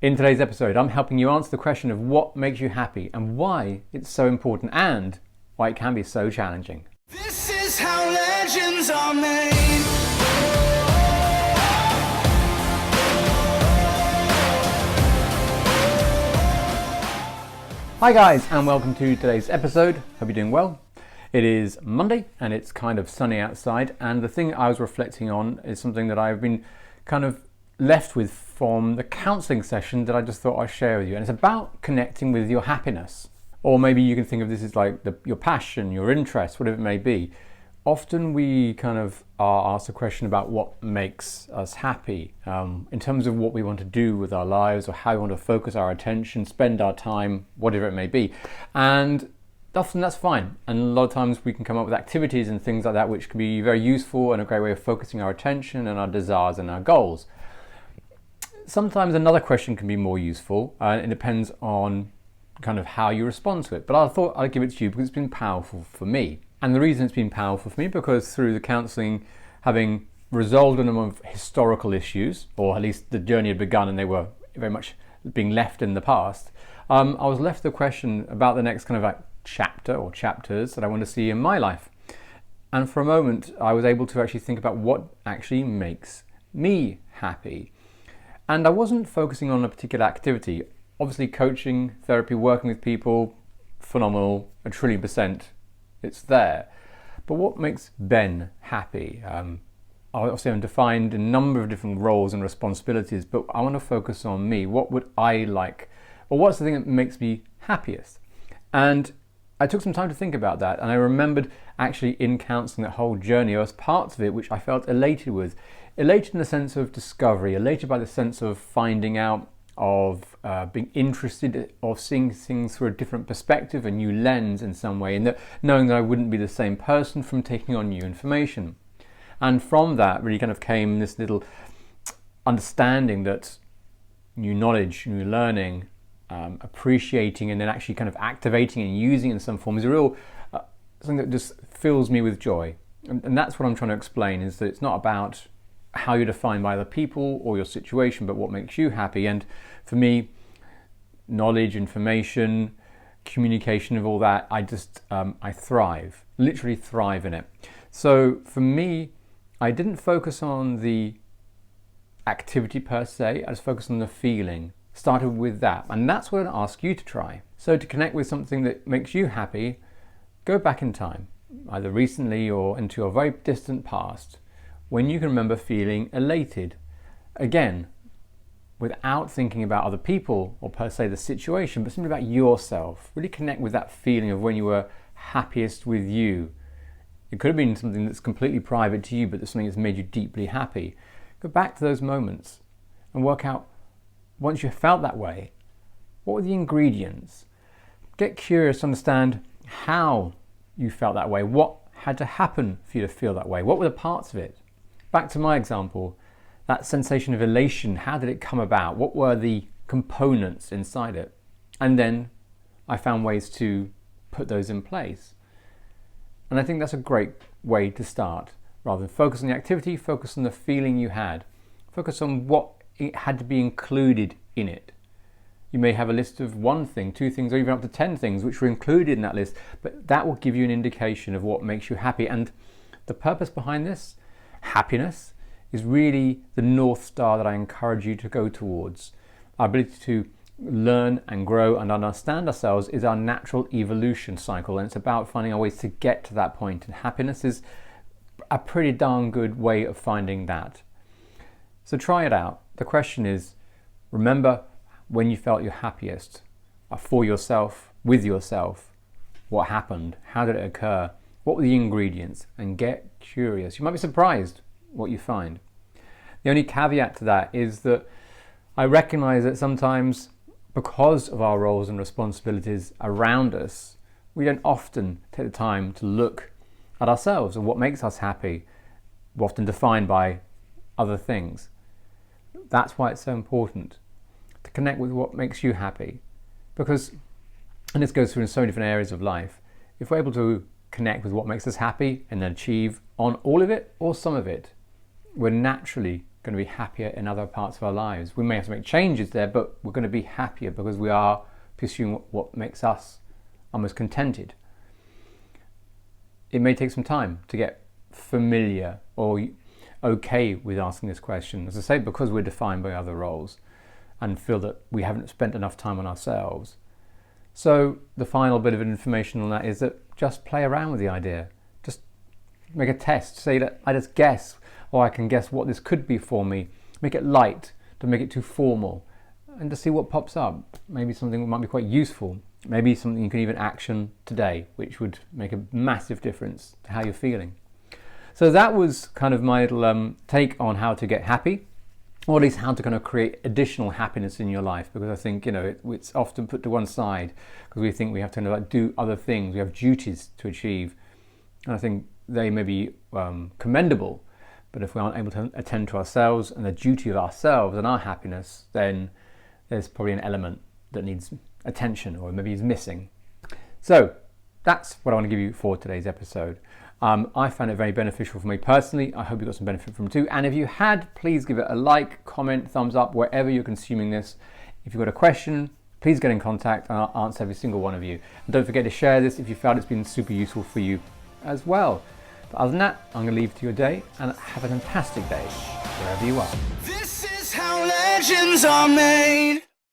In today's episode, I'm helping you answer the question of what makes you happy and why it's so important and why it can be so challenging. This is how legends are made. Hi guys, and welcome to today's episode. Hope you're doing well. It is Monday and it's kind of sunny outside, and the thing I was reflecting on is something that I've been kind of left with from the counselling session that I just thought I'd share with you, and it's about connecting with your happiness. Or maybe you can think of this as like your passion, your interest, whatever it may be. Often we kind of are asked a question about what makes us happy in terms of what we want to do with our lives or how we want to focus our attention, spend our time, whatever it may be. And often that's fine. And a lot of times we can come up with activities and things like that which can be very useful and a great way of focusing our attention and our desires and our goals. Sometimes another question can be more useful, and it depends on kind of how you respond to it. But I thought I'd give it to you because it's been powerful for me. And the reason it's been powerful for me, because through the counselling, having resolved a number of historical issues, or at least the journey had begun and they were very much being left in the past, I was left with a question about the next kind of like chapter or chapters that I want to see in my life. And for a moment, I was able to actually think about what actually makes me happy. And I wasn't focusing on a particular activity. Obviously, coaching, therapy, working with people, phenomenal, 1,000,000,000%. It's there. But what makes Ben happy? Obviously, I'm defined a number of different roles and responsibilities, but I want to focus on me. What would I like? Or what's the thing that makes me happiest? And I took some time to think about that, and I remembered actually in counselling that whole journey, there was parts of it which I felt elated with. Elated in the sense of discovery, elated by the sense of finding out, of being interested, of seeing things through a different perspective, a new lens in some way, and that knowing that I wouldn't be the same person from taking on new information. And from that really kind of came this little understanding that new knowledge, new learning, appreciating and then actually kind of activating and using in some form is a real something that just fills me with joy. And that's what I'm trying to explain, is that it's not about how you're defined by other people or your situation, but what makes you happy. And for me, knowledge, information, communication of all that, I thrive, literally thrive in it. So for me, I didn't focus on the activity per se, I just focused on the feeling. Started with that, and that's what I ask you to try. So to connect with something that makes you happy, go back in time, either recently or into your very distant past, when you can remember feeling elated, again, without thinking about other people or per se the situation, but simply about yourself. Really connect with that feeling of when you were happiest with you. It could have been something that's completely private to you, but that's something that's made you deeply happy. Go back to those moments and work out, once you felt that way, what were the ingredients? Get curious to understand how you felt that way. What had to happen for you to feel that way? What were the parts of it? Back to my example, that sensation of elation, how did it come about? What were the components inside it? And then I found ways to put those in place. And I think that's a great way to start. Rather than focus on the activity, focus on the feeling you had. Focus on what it had to be included in it. You may have a list of one thing, two things, or even up to 10 things which were included in that list, but that will give you an indication of what makes you happy. And the purpose behind this, happiness, is really the North Star that I encourage you to go towards. Our ability to learn and grow and understand ourselves is our natural evolution cycle, and it's about finding our ways to get to that point. And happiness is a pretty darn good way of finding that. So try it out. The question is, remember when you felt your happiest, for yourself, with yourself. What happened? How did it occur? What were the ingredients? And get curious. You might be surprised what you find. The only caveat to that is that I recognize that sometimes, because of our roles and responsibilities around us, we don't often take the time to look at ourselves and what makes us happy. We're often defined by other things. That's why it's so important to connect with what makes you happy. Because, and this goes through in so many different areas of life, if we're able to connect with what makes us happy and then achieve on all of it or some of it, we're naturally going to be happier in other parts of our lives. We may have to make changes there, but we're going to be happier because we are pursuing what makes us almost contented. It may take some time to get familiar or okay with asking this question, as I say, because we're defined by other roles and feel that we haven't spent enough time on ourselves. So the final bit of information on that is that just play around with the idea. Just make a test. Say that I just guess, or I can guess what this could be for me. Make it light, don't make it too formal, and just see what pops up. Maybe something that might be quite useful. Maybe something you can even action today, which would make a massive difference to how you're feeling. So that was kind of my little take on how to get happy, or at least how to kind of create additional happiness in your life, because I think, it's often put to one side because we think we have to do other things, we have duties to achieve, and I think they may be commendable, but if we aren't able to attend to ourselves and the duty of ourselves and our happiness, then there's probably an element that needs attention or maybe is missing. So that's what I want to give you for today's episode. I found it very beneficial for me personally. I hope you got some benefit from it too. And if you had, please give it a like, comment, thumbs up, wherever you're consuming this. If you've got a question, please get in contact and I'll answer every single one of you. And don't forget to share this if you found it's been super useful for you as well. But other than that, I'm going to leave you to your day and have a fantastic day wherever you are. This is how legends are made.